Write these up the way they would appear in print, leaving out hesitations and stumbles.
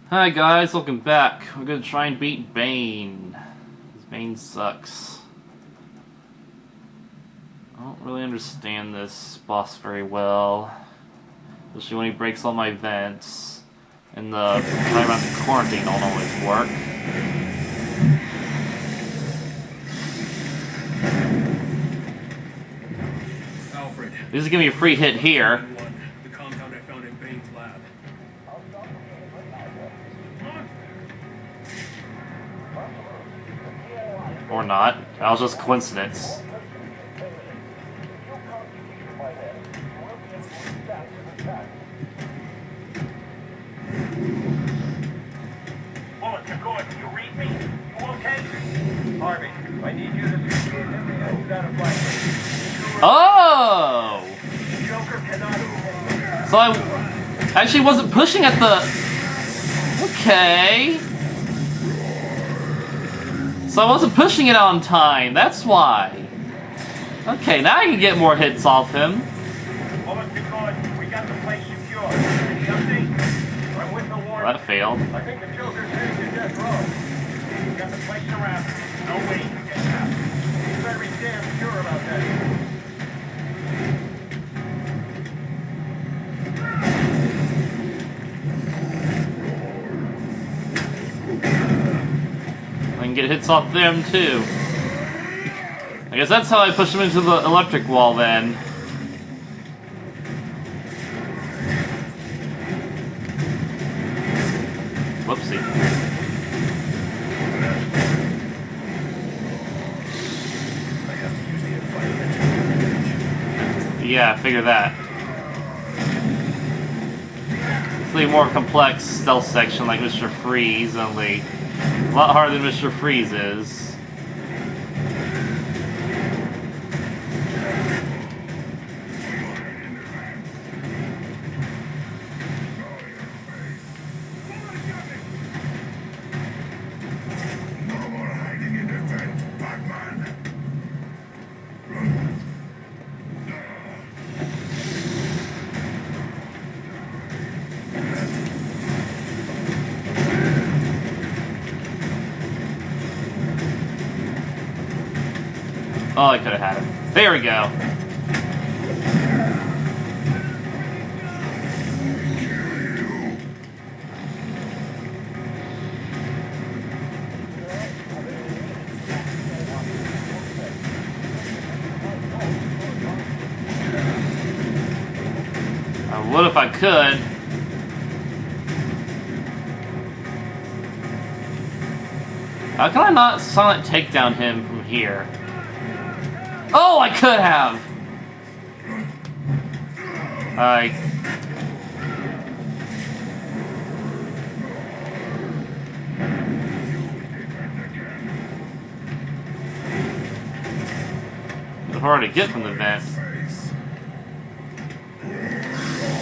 Hi guys, welcome back. We're gonna try and beat Bane. Because Bane sucks. I don't really understand this boss very well. Especially when he breaks all my vents. And the right around the quarantine don't always work. Alfred. This is gonna be a free hit here. The compound I found in Bane's lab. Or not. That was just coincidence. Bullet, you're good. You read me? You okay? Harvey, I need you to secure him and you gotta fight. Oh! Joker cannot. So I actually wasn't pushing at the... Okay. So I wasn't pushing it on time, that's why. Okay, now I can get more hits off him. Bullet, you're good. We got the place secure. Any update? I'm with the war. That failed. I think the Joker's heading to death row. We got the place surrounded. No way to get out. You better be damn sure about that. I can get hits off them too. I guess that's how I push him into the electric wall then. Whoopsie. I have to use the environment. Yeah, figure that. It's a more complex stealth section like Mr. Freeze, only a lot harder than Mr. Freeze is. Oh, I could have had it. There we go. I would if I could. How can I not silent takedown him from here? Oh, I could have! It's hard to get from the vent.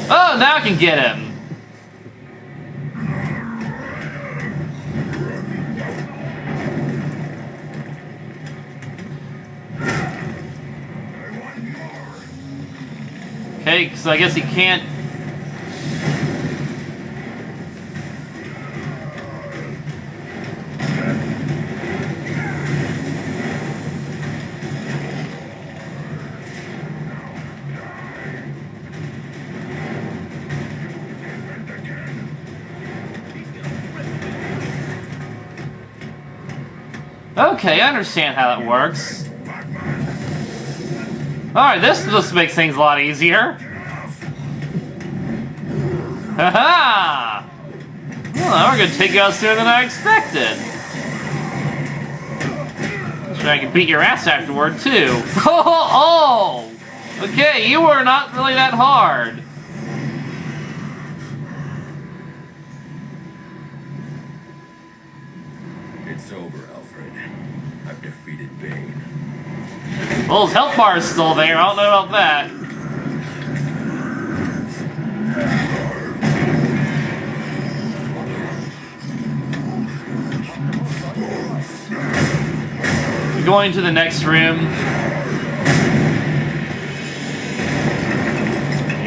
Oh, now I can get him! Okay, so I guess he can't... Okay, I understand how that works. Alright, this just makes things a lot easier. Haha! Well, now we're gonna take you out sooner than I expected. Sure, I can beat your ass afterward, too. Oh! Okay, you were not really that hard. It's over, Alfred. I've defeated Bane. Well, his health bar is still there. I don't know about that. Going to the next room.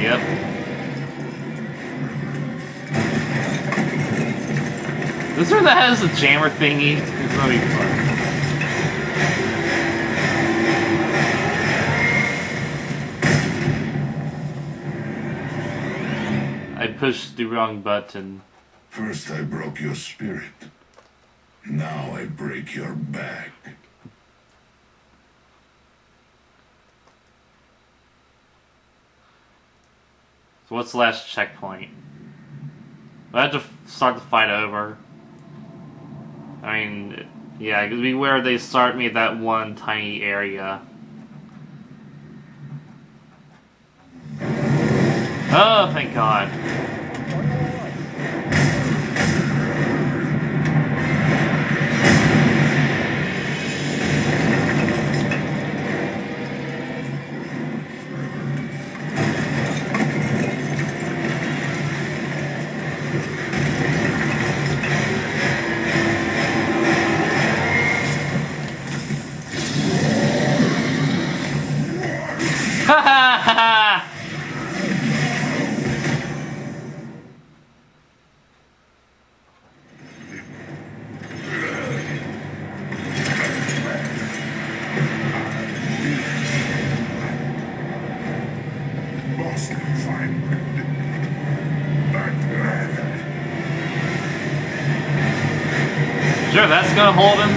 Yep. This one that has the jammer thingy. It's gonna be fun. I pushed the wrong button. First I broke your spirit. Now I break your back. So what's the last checkpoint? I have to start the fight over. I mean, yeah, it'd be where they start me at that one tiny area. Oh, thank God. Ha ha ha! Sure, that's gonna hold him.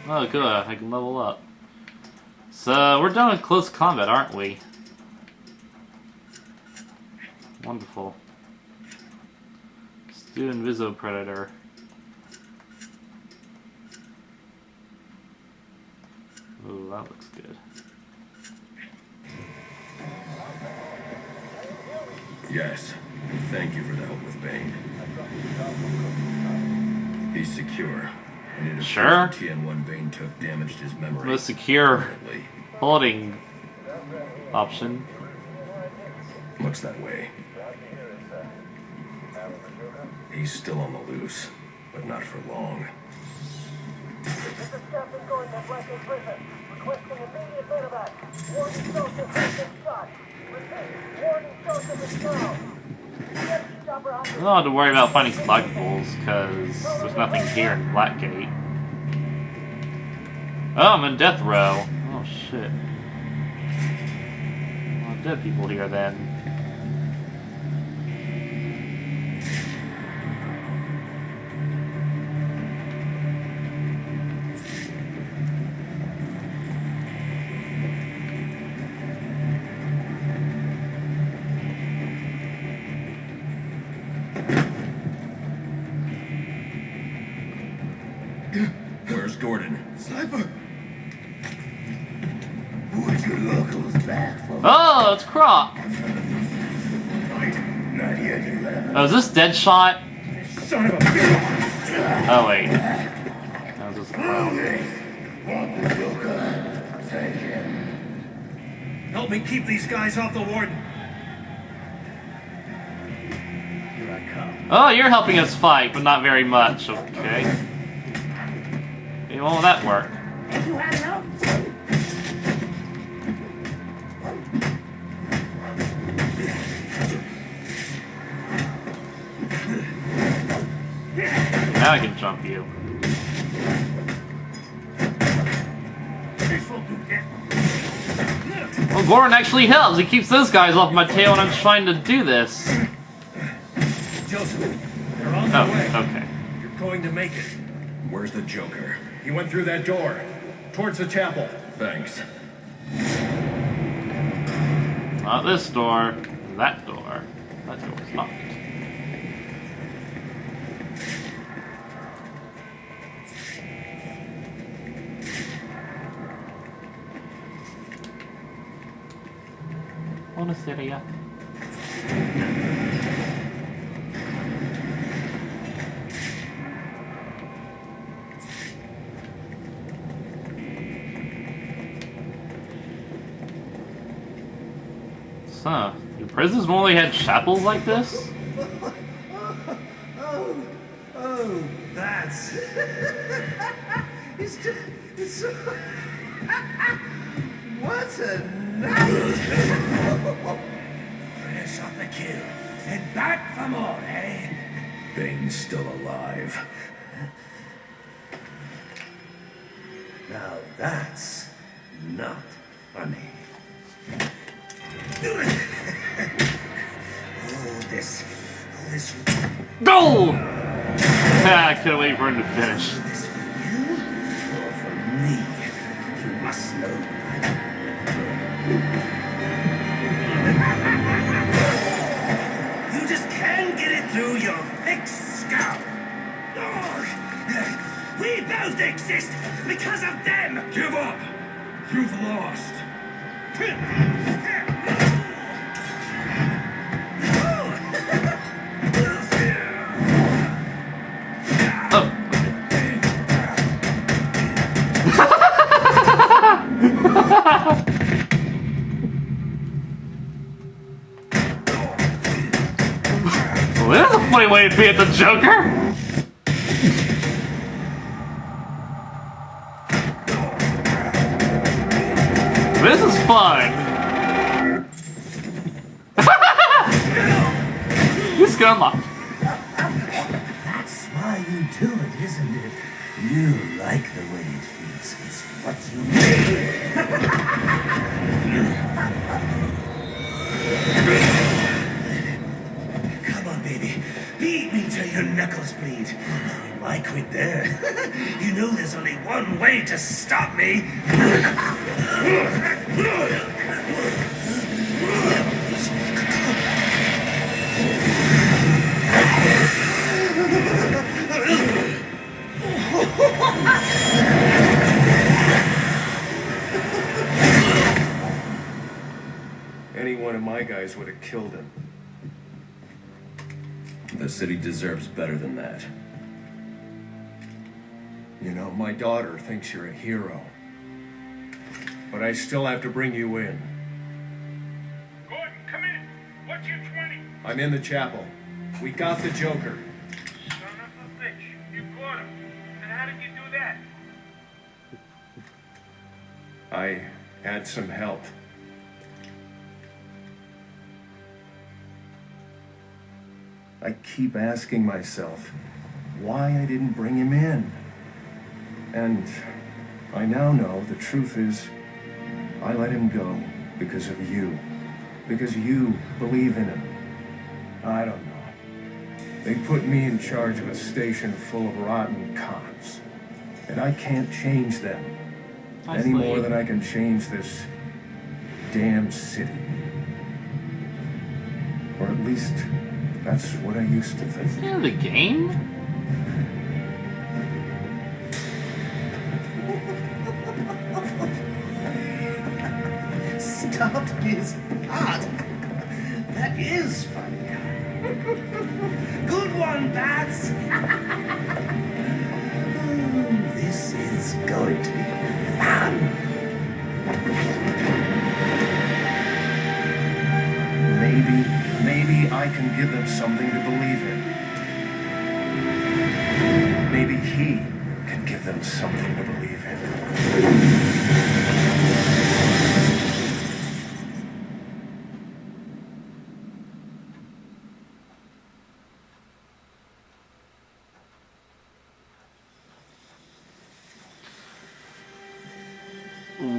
Oh, good. I can level up. So, we're done with close combat, aren't we? Wonderful. Let's do Inviso Predator. Ooh, that looks good. Yes. Thank you for the help with Bane. He's secure. And it appears Sure. the TN1 Bane took damaged his memory. Most secure permanently. holding option. Looks that way. He's still on the loose, but not for long. This is Captain Gordon at Blackened Prison. Requesting immediate medevac. Warden Joseph has been shot. Repeat, Warden Joseph is down. I don't have to worry about finding collectibles, because there's nothing here in Blackgate. Oh, I'm in death row. Oh, shit. A lot of dead people here, then. Where's Gordon? Sniper! Would you locals back for Oh, it's Croc! Not yet, you have. Oh, is this Deadshot? Son of a bitch! Oh, wait. That was just a clown. Want the Joker? Take him. Help me keep these guys off the warden. Here I come. Oh, you're helping us fight, but not very much. Okay. Hey, well, will that work? Have you had enough? Now I can jump you. This will do that. Well, Gordon actually helps. He keeps those guys off my tail when I'm trying to do this. Joseph, they're on their way. Oh, okay. You're going to make it. Where's the Joker? He went through that door, towards the chapel. Thanks. Not this door. That door. That door's locked. Buonasera. Huh. Do prisons normally had chapels like this? Oh, that's... it's so... What a night! finish off the kill. And back for more, eh? Bane's still alive. Now that's not funny. This. Go! I couldn't wait for him to finish. This for you or for me? You must know. You just can't get it through your thick skull. We both exist because of them. Give up! You've lost. Well, that's a funny way to beat the Joker. This is fun. Just get unlocked. That's why you do it, isn't it? You like the way it feels. It's what you need. Come on, baby. Beat me till your knuckles bleed. Why quit there? You know there's only one way to stop me. Any one of my guys would have killed him. The city deserves better than that. You know, my daughter thinks you're a hero. But I still have to bring you in. Gordon, come in. What's your 20? I'm in the chapel. We got the Joker. Son of a bitch. You caught him. And how did you do that? I had some help. I keep asking myself why I didn't bring him in. And I now know the truth is I let him go because of you. Because you believe in him. I don't know. They put me in charge of a station full of rotten cops. And I can't change them. Any more than I can change this damn city. Or at least that's what I used to think. Is that the game? Stopped his heart. That is funny. Good one, Bats. This is going to be fun. Maybe I can give them something to believe in. Maybe he can give them something to believe in.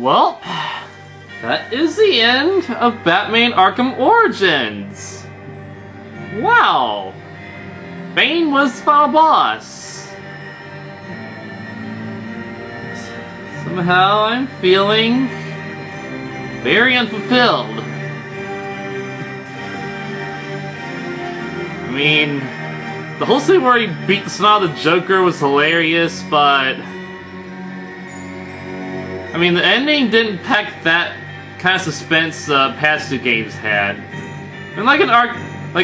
Well, that is the end of Batman Arkham Origins. Wow. Bane was the final boss. Somehow I'm feeling very unfulfilled. I mean, the whole scene where he beat the snot out of the Joker was hilarious, but I mean, the ending didn't pack that kind of suspense past two games had. And like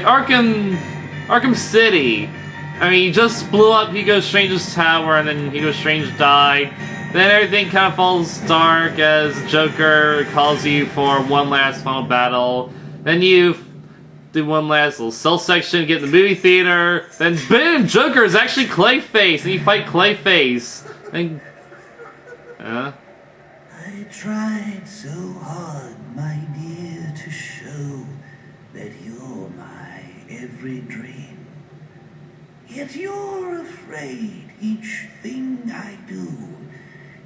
Arkham City, I mean, he just blew up Hugo Strange's tower, and then Hugo Strange died. Then everything kind of falls dark as Joker calls you for one last final battle. Then you do one last little cell section, get in the movie theater. Then boom, Joker is actually Clayface, and you fight Clayface. Then, I tried so hard, my dear, to show that you're every dream. Yet you're afraid each thing I do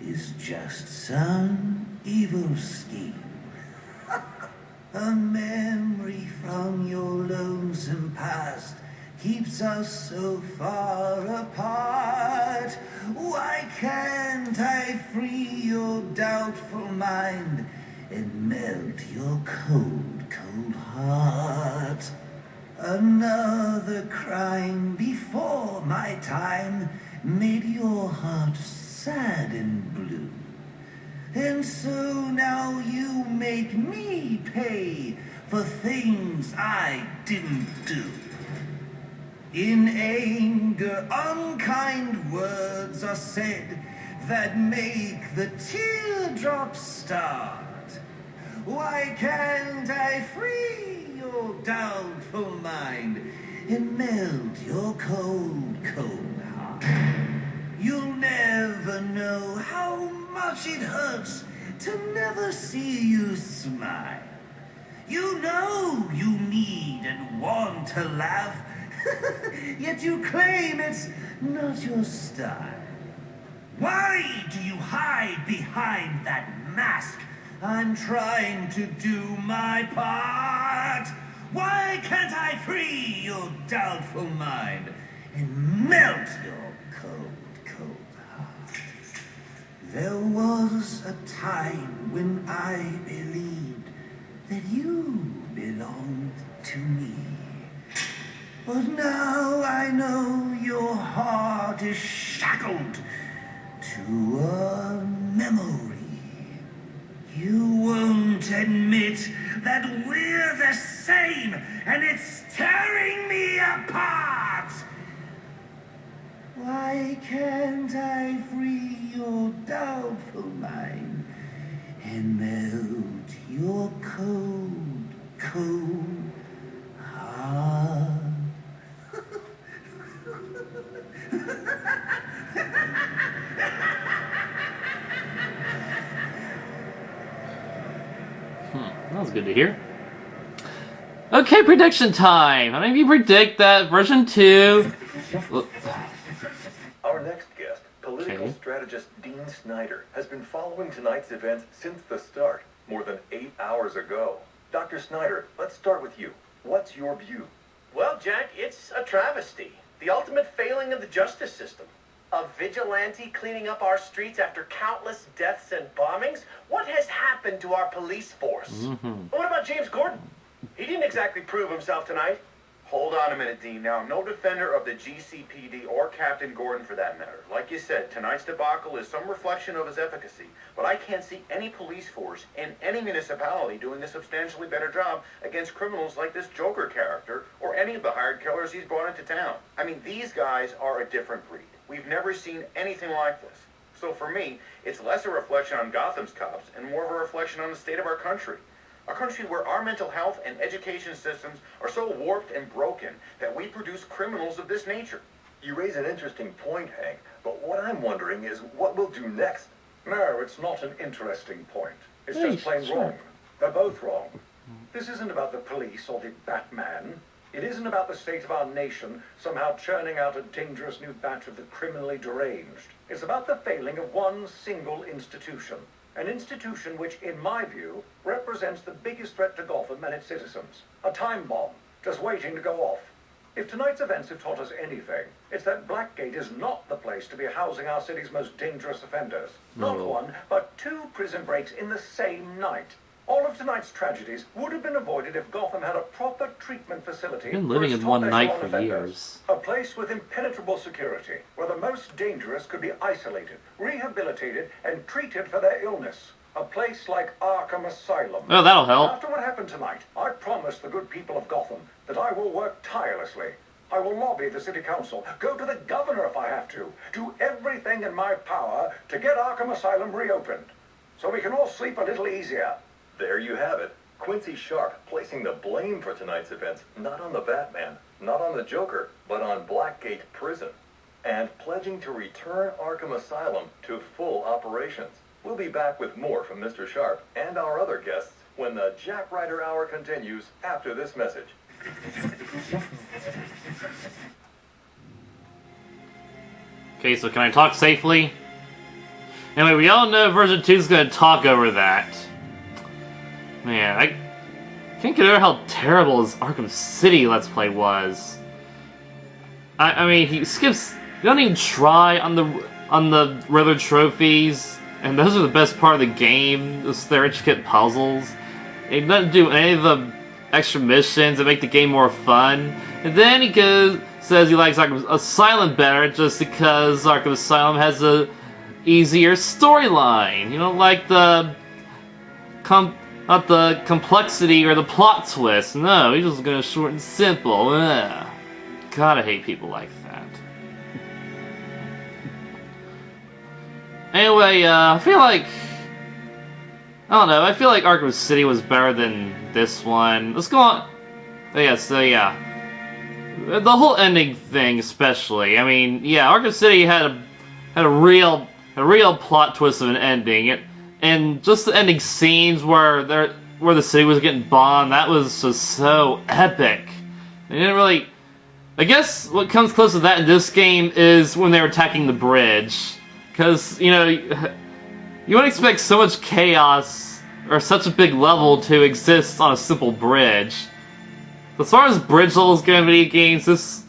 is just some evil scheme. A memory from your lonesome past keeps us so far apart. Why can't I free your doubtful mind and melt your cold, cold heart? Another crime before my time made your heart sad and blue. And so now you make me pay for things I didn't do. In anger, unkind words are said that make the teardrops start. Why can't I free your doubtful mind and melt your cold, cold heart? You'll never know how much it hurts to never see you smile. You know you need and want to laugh, yet you claim it's not your style. Why do you hide behind that mask? I'm trying to do my part. Why can't I free your doubtful mind and melt your cold, cold heart? There was a time when I believed that you belonged to me. But now I know your heart is shackled to a memory. You won't admit that we're the same, and it's tearing me apart. Why can't I free your doubtful mind and melt your cold, cold heart? That was good to hear. Okay, prediction time. How many of you predict that version 2? Our next guest, political strategist Dean Snyder, has been following tonight's events since the start, more than 8 hours ago. Dr. Snyder, let's start with you. What's your view? Well, Jack, it's a travesty. The ultimate failing of the justice system. A vigilante cleaning up our streets after countless deaths and bombings? What has happened to our police force? What about James Gordon? He didn't exactly prove himself tonight. Hold on a minute, Dean. Now, I'm no defender of the GCPD or Captain Gordon for that matter. Like you said, tonight's debacle is some reflection of his efficacy. But I can't see any police force in any municipality doing a substantially better job against criminals like this Joker character or any of the hired killers he's brought into town. I mean, these guys are a different breed. We've never seen anything like this. So for me, it's less a reflection on Gotham's cops and more of a reflection on the state of our country. A country where our mental health and education systems are so warped and broken that we produce criminals of this nature. You raise an interesting point, Hank, but what I'm wondering is what we'll do next. No, it's not an interesting point. It's just plain wrong. They're both wrong. This isn't about the police or the Batman. It isn't about the state of our nation somehow churning out a dangerous new batch of the criminally deranged. It's about the failing of one single institution. An institution which, in my view, represents the biggest threat to Gotham and its citizens. A time bomb, just waiting to go off. If tonight's events have taught us anything, it's that Blackgate is not the place to be housing our city's most dangerous offenders. Not one, but 2 prison breaks in the same night. All of tonight's tragedies would have been avoided if Gotham had a proper treatment facility. Been living in one night for offenders. years. A place with impenetrable security, where the most dangerous could be isolated, rehabilitated, and treated for their illness. A place like Arkham Asylum. Oh, that'll help. After what happened tonight, I promise the good people of Gotham that I will work tirelessly. I will lobby the city council, go to the governor if I have to, do everything in my power to get Arkham Asylum reopened, so we can all sleep a little easier. There you have it. Quincy Sharp placing the blame for tonight's events not on the Batman, not on the Joker, but on Blackgate Prison. And pledging to return Arkham Asylum to full operations. We'll be back with more from Mr. Sharp and our other guests when the Jack Ryder Hour continues after this message. Okay, so can I talk safely? Anyway, we all know version 2 is going to talk over that. Man, I can't get over how terrible his Arkham City Let's Play was. I mean, he skips... He doesn't even try on the Riddler trophies, and those are the best part of the game, those intricate puzzles. He doesn't do any of the extra missions that make the game more fun. And then he says he likes Arkham Asylum better just because Arkham Asylum has a easier storyline. You don't like the not the complexity or the plot twist. No, he's just gonna short and simple. Ugh. God, I hate people like that. Anyway, I feel like... I don't know, I feel like Arkham City was better than this one. Let's go on... yeah. The whole ending thing, especially. I mean, yeah, Arkham City had a real plot twist of an ending. And just the ending scenes where the city was getting bombed, that was just so epic. They didn't really... I guess what comes close to that in this game is when they were attacking the bridge. Because, you know, you wouldn't expect so much chaos or such a big level to exist on a simple bridge. As far as bridge levels go in video games, this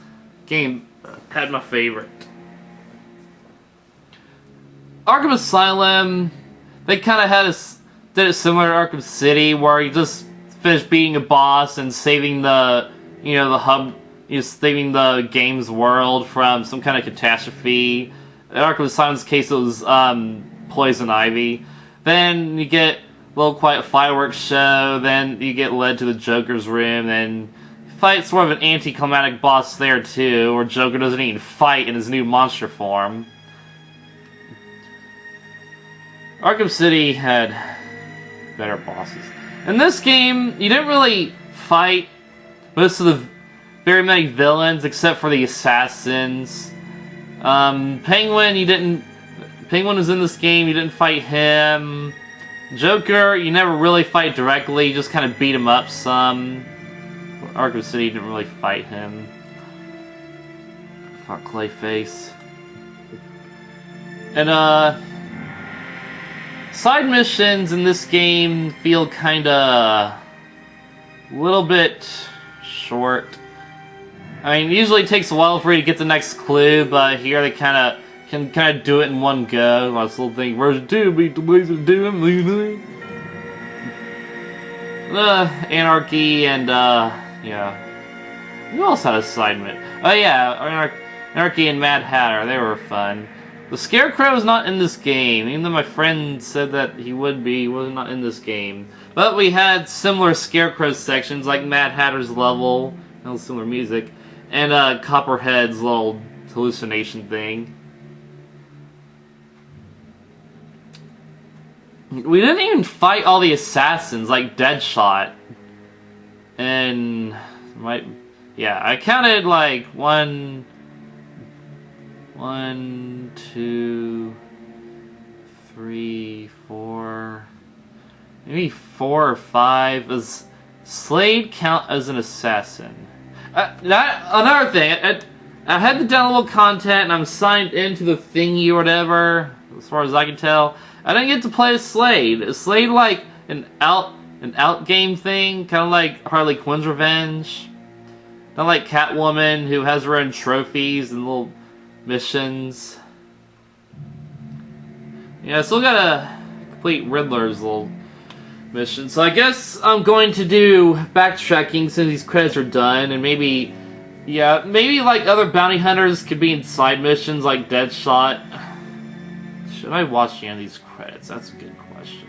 game had my favorite. Arkham Asylum, they kind of did it similar to Arkham City, where you just finished beating a boss and saving the, you know, the hub, saving the game's world from some kind of catastrophe. In Arkham Asylum's case, it was Poison Ivy. Then you get a little quiet fireworks show, then you get led to the Joker's room, then fight sort of an anticlimactic boss there too, where Joker doesn't even fight in his new monster form. Arkham City had better bosses. In this game, you didn't really fight most of the very many villains, except for the assassins. Penguin was in this game, you didn't fight him. Joker, you never really fight directly, you just kind of beat him up some. Arkham City, you didn't really fight him. Fuck Clayface. And, side missions in this game feel kinda... a little bit short. I mean, usually it takes a while for you to get the next clue, but here they can do it in one go. I still think version 2 beat the ways of doing it. Anarchy and yeah. Who else had a side mission? Oh yeah, Anarchy and Mad Hatter. They were fun. The Scarecrow is not in this game, even though my friend said that he would be. He was not in this game. But we had similar Scarecrow sections, like Mad Hatter's level, and similar music, and Copperhead's little hallucination thing. We didn't even fight all the assassins, like Deadshot. And... yeah, I counted like 1, 2, 3, 4... maybe 4 or 5. Does Slade count as an assassin? Another thing, I had the downloadable content and I'm signed into the thingy or whatever, as far as I can tell. I didn't get to play as Slade. Is Slade like an out game thing? Kind of like Harley Quinn's Revenge? Not like Catwoman, who has her own trophies and little missions. Yeah, I still gotta complete Riddler's little mission. So I guess I'm going to do backtracking since these credits are done, and maybe, yeah, maybe like other bounty hunters could be in side missions like Deadshot. Should I watch any of these credits? That's a good question.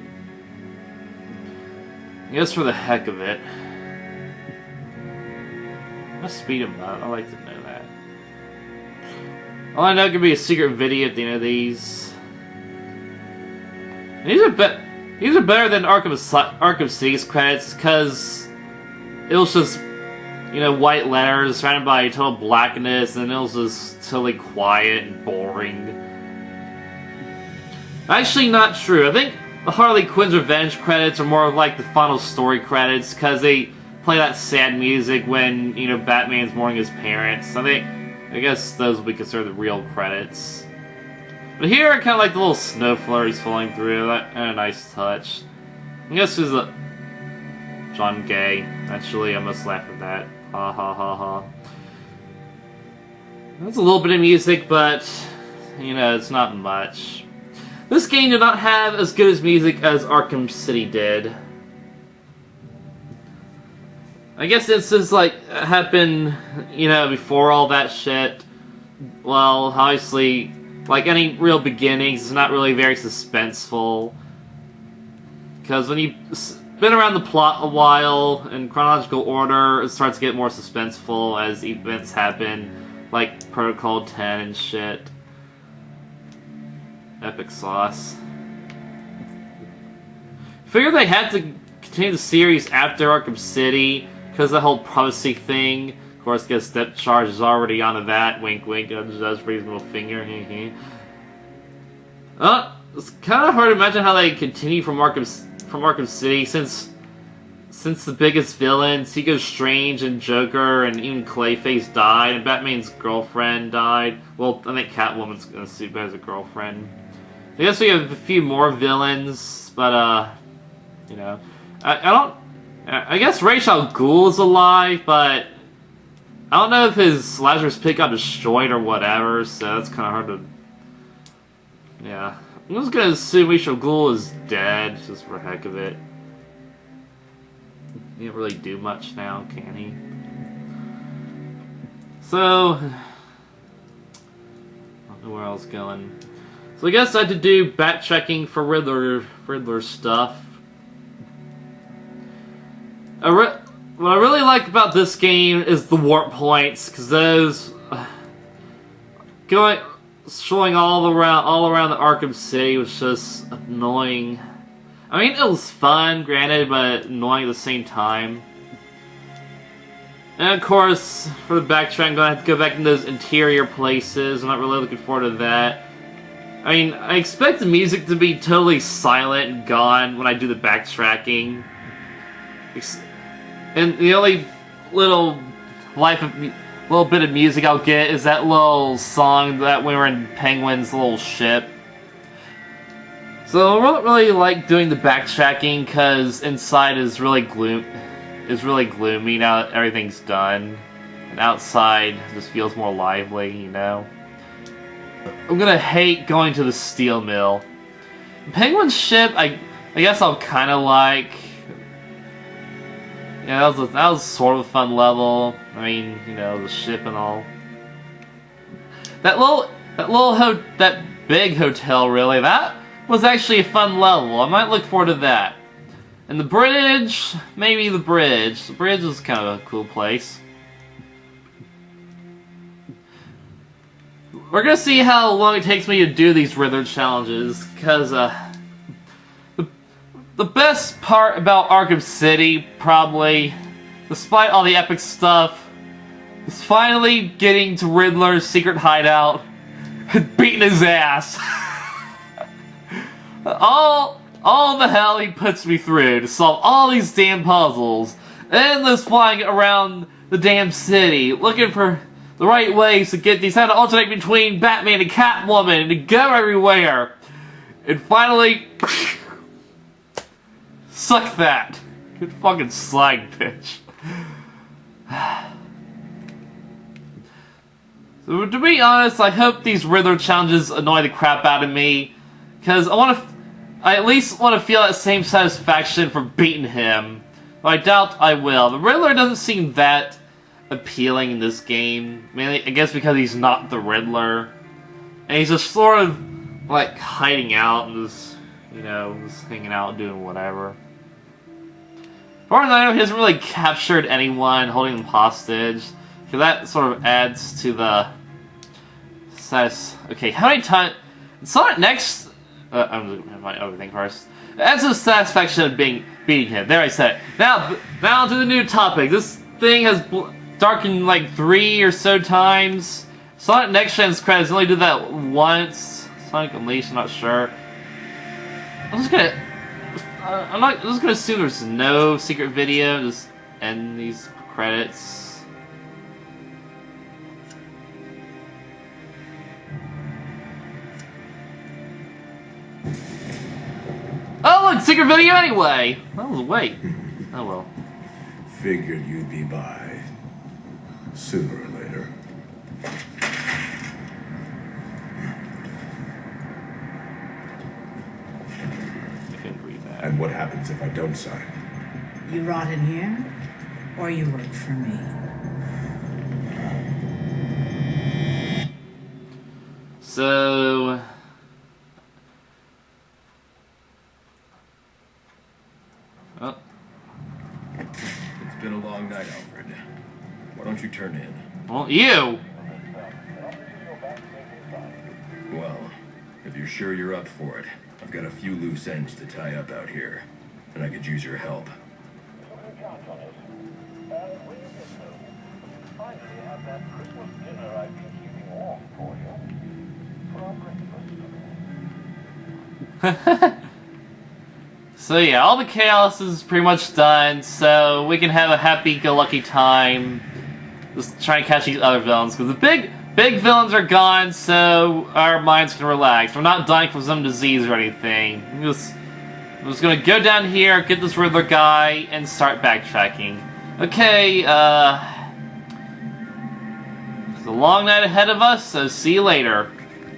I guess for the heck of it. Let's speed them up. I like to know that. All I know it could be a secret video at the end of these. And these are better than Arkham City's credits because it was just, you know, white letters surrounded by total blackness, and it was just totally quiet and boring. Actually, not true. I think the Harley Quinn's Revenge credits are more like the final story credits because they play that sad music when, you know, Batman's mourning his parents. I guess those will be considered the real credits. But here, I kind of like the little snow flurries falling through. That a nice touch. I guess this is a John Gay. Actually, I must laugh at that. Ha ha ha ha. That's a little bit of music, but you know, it's not much. This game did not have as good as music as Arkham City did. I guess this is like happened, you know, before all that shit. Well, obviously, like any real beginnings, it's not really very suspenseful. Because when you've been around the plot a while, in chronological order, it starts to get more suspenseful as events happen, like Protocol 10 and shit. Epic sauce. Figured they had to continue the series after Arkham City, because the whole prophecy thing. Of course, guess Step Charge is already onto that. Wink, wink. That's raise middle finger. It's kind of hard to imagine how they continue from Arkham City, since the biggest villains, Hugo Strange and Joker and even Clayface died, and Batman's girlfriend died. Well, I think Catwoman's gonna suit as a girlfriend. I guess we have a few more villains, but you know, I guess Ra's al Ghul is alive, but I don't know if his Lazarus Pit got destroyed or whatever, so that's kind of hard to... Yeah. I'm just gonna assume Ra's al Ghul is dead, just for the heck of it. He can't really do much now, can he? So... I don't know where I was going. So I guess I had to do backtracking for Riddler stuff. What I really like about this game is the warp points, because those showing all around the Arkham City was just annoying. I mean, it was fun, granted, but annoying at the same time. And of course, for the backtrack, I'm gonna have to go back in those interior places. I'm not really looking forward to that. I mean, I expect the music to be totally silent and gone when I do the backtracking. And the only little bit of music I'll get is that little song that we were in Penguin's little ship. So I don't really like doing the backtracking because inside is really gloomy now that everything's done, and outside just feels more lively, you know. I'm gonna hate going to the steel mill. Penguin's ship, I guess I'll kind of like. Yeah, that was sort of a fun level. I mean, you know, the ship and all. That big hotel, really, that was actually a fun level. I might look forward to that. And the bridge, maybe the bridge. The bridge is kind of a cool place. We're gonna see how long it takes me to do these Riddler challenges, because, the best part about Arkham City, probably, despite all the epic stuff, is finally getting to Riddler's secret hideout and beating his ass. all the hell he puts me through to solve all these damn puzzles, and this flying around the damn city, looking for the right ways to get these, how to alternate between Batman and Catwoman, and to go everywhere, and finally... Suck that! Good fucking slag, bitch. So, to be honest, I hope these Riddler challenges annoy the crap out of me, because I at least want to feel that same satisfaction for beating him. But I doubt I will. The Riddler doesn't seem that appealing in this game. Mainly, I guess because he's not the Riddler. And he's just sort of, like, hiding out and just, you know, just hanging out doing whatever. As far as I know, he hasn't really captured anyone, holding them hostage. So that sort of adds to the status. Okay, how many times? Sonic next. I'm looking at my other thing first. It adds to the satisfaction of beating him. There, I said it. Now to the new topic. This thing has darkened like 3 or so times. Sonic Next Gen's credits only did that once. Sonic Unleashed, I'm not sure. I'm just gonna assume there's no secret video. Just end these credits. Oh look, secret video anyway! That was wait. Oh well. Figured you'd be by. Sooner or later. I couldn't read that. And what happens if I don't sign? You rot in here, or you work for me? So... Oh. It's been a long night, Alfred. Why don't you turn in? Well, you! Well, if you're sure you're up for it, I've got a few loose ends to tie up out here, and I could use your help. So yeah, all the chaos is pretty much done, so we can have a happy-go-lucky time just trying to catch these other villains, because the big villains are gone, so our minds can relax. We're not dying from some disease or anything. I'm just gonna go down here, get this Riddler guy, and start backtracking. Okay, there's a long night ahead of us, so see you later.